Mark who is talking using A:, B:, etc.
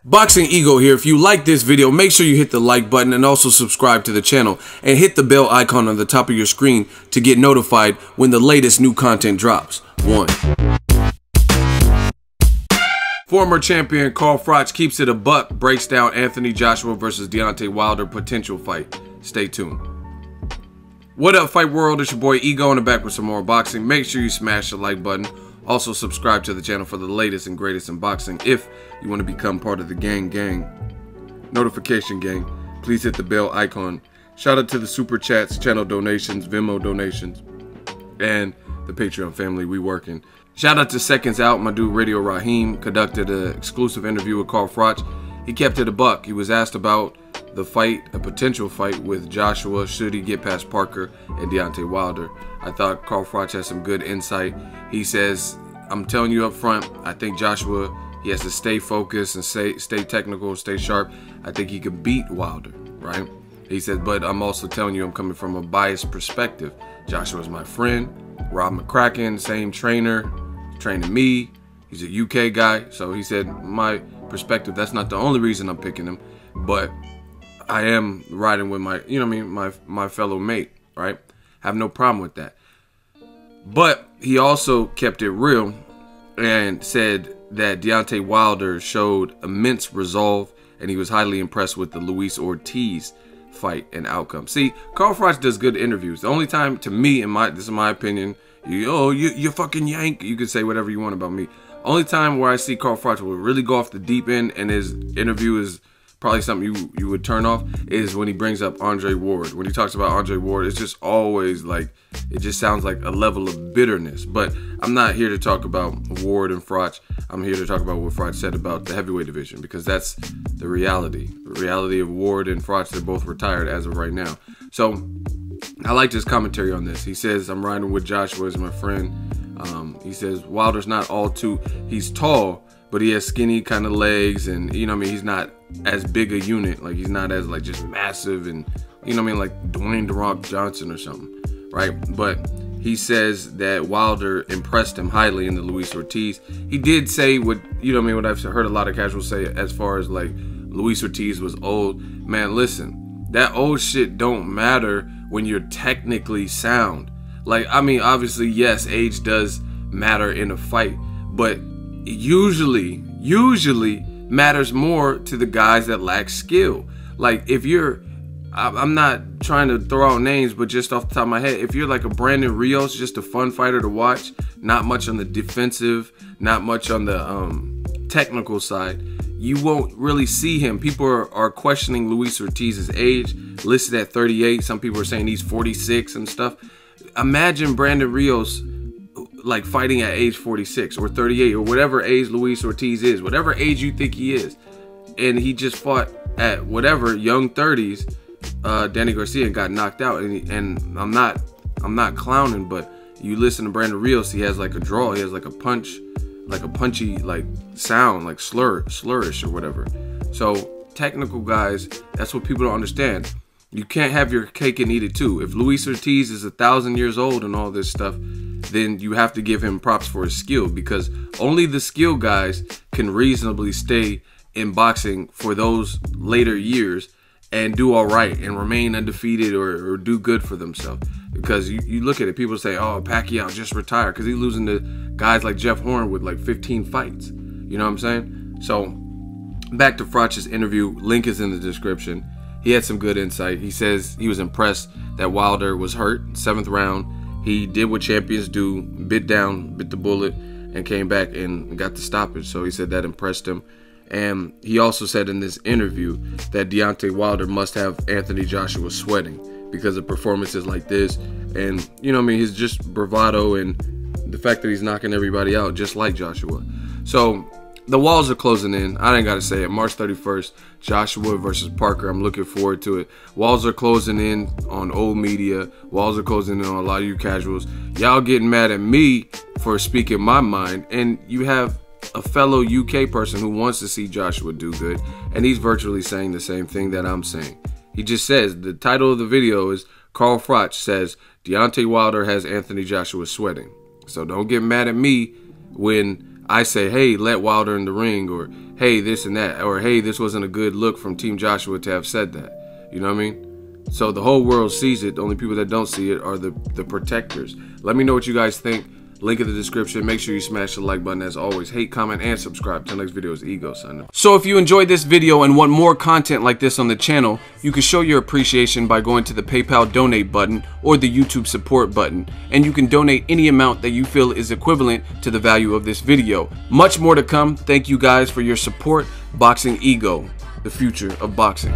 A: Boxing Ego here. If you like this video, make sure you hit the like button and also subscribe to the channel and hit the bell icon on the top of your screen to get notified when the latest new content drops. 1. Former champion Carl Froch keeps it a buck, breaks down Anthony Joshua versus Deontay Wilder potential fight. Stay tuned. What up, Fight World? It's your boy Ego in the back with some more boxing. Make sure you smash the like button. Also subscribe to the channel for the latest and greatest in boxing if you want to become part of the gang notification gang. Please hit the bell icon. Shout out to the super chats, channel donations, Venmo donations, and the Patreon family. We working. Shout out to Seconds Out, my dude Radio Raheem conducted an exclusive interview with Carl Froch. He kept it a buck. He was asked about the fight, a potential fight with Joshua, should he get past Parker and Deontay Wilder. I thought Carl Froch had some good insight. He says, I'm telling you up front, I think Joshua, he has to stay focused and stay technical, stay sharp. I think he could beat Wilder, right? He said, but I'm also telling you I'm coming from a biased perspective. Joshua's my friend, Rob McCracken, same trainer, training me. He's a UK guy. So he said, my perspective, that's not the only reason I'm picking him, but I am riding with my, you know what I mean, my fellow mate, right? Have no problem with that. But he also kept it real and said that Deontay Wilder showed immense resolve and he was highly impressed with the Luis Ortiz fight and outcome. See, Carl Froch does good interviews. The only time, to me, this is my opinion, you fucking yank, you can say whatever you want about me. Only time where I see Carl Froch will really go off the deep end and his interview is probably something you would turn off is when he brings up Andre Ward. When he talks about Andre Ward, it's just always like, it just sounds like a level of bitterness. But I'm not here to talk about Ward and Froch. I'm here to talk about what Froch said about the heavyweight division, because that's the reality. The reality of Ward and Froch, they're both retired as of right now. So I like his commentary on this. He says, I'm riding with Joshua as my friend. He says, Wilder's not all too, he's tall, but he has skinny kind of legs, and you know what I mean, he's not as big a unit, like he's not as like just massive and you know what I mean, like Dwayne "The Rock" Johnson or something, right? But he says that Wilder impressed him highly in the Luis Ortiz. He did say what, you know what I mean, what I've heard a lot of casuals say as far as like Luis Ortiz was old. Man, listen, that old shit don't matter when you're technically sound. Like, I mean, obviously, yes, age does matter in a fight, but usually matters more to the guys that lack skill. Like, if you're, I'm not trying to throw out names, but just off the top of my head, if you're like a Brandon Rios, just a fun fighter to watch, not much on the defensive, not much on the technical side, you won't really see him. People are questioning Luis Ortiz's age, listed at 38. Some people are saying he's 46 and stuff. Imagine Brandon Rios like fighting at age 46 or 38 or whatever age Luis Ortiz is, whatever age you think he is, and he just fought at whatever young 30s, Danny Garcia, and got knocked out. And I'm not clowning, but you listen to Brandon Rios, he has like a draw, he has like a punch, like a punchy like sound, like slurish or whatever. So technical guys, that's what people don't understand. You can't have your cake and eat it too. If Luis Ortiz is 1,000 years old and all this stuff, then you have to give him props for his skill, because only the skill guys can reasonably stay in boxing for those later years and do all right and remain undefeated or do good for themselves. Because you look at it, people say, oh, Pacquiao just retired because he's losing to guys like Jeff Horn with like 15 fights. You know what I'm saying? So back to Froch's interview, link is in the description. He had some good insight. He says he was impressed that Wilder was hurt, 7th round. He did what champions do, bit the bullet, and came back and got the stoppage. So he said that impressed him. And he also said in this interview that Deontay Wilder must have Anthony Joshua sweating because of performances like this. And, you know what I mean, he's just bravado and the fact that he's knocking everybody out just like Joshua. So the walls are closing in. I ain't got to say it. March 31st, Joshua versus Parker. I'm looking forward to it. Walls are closing in on old media. Walls are closing in on a lot of you casuals. Y'all getting mad at me for speaking my mind. And you have a fellow UK person who wants to see Joshua do good. And he's virtually saying the same thing that I'm saying. He just says, the title of the video is Carl Froch says, Deontay Wilder has Anthony Joshua sweating. So don't get mad at me when I say, hey, let Wilder in the ring, or hey, this and that, or hey, this wasn't a good look from Team Joshua to have said that. You know what I mean? So the whole world sees it. The only people that don't see it are the protectors. Let me know what you guys think. Link in the description. Make sure you smash the like button as always. Hate, comment, and subscribe. Till next video is Ego, son. So if you enjoyed this video and want more content like this on the channel, you can show your appreciation by going to the PayPal donate button or the YouTube support button. And you can donate any amount that you feel is equivalent to the value of this video. Much more to come. Thank you guys for your support. Boxing Ego, the future of boxing.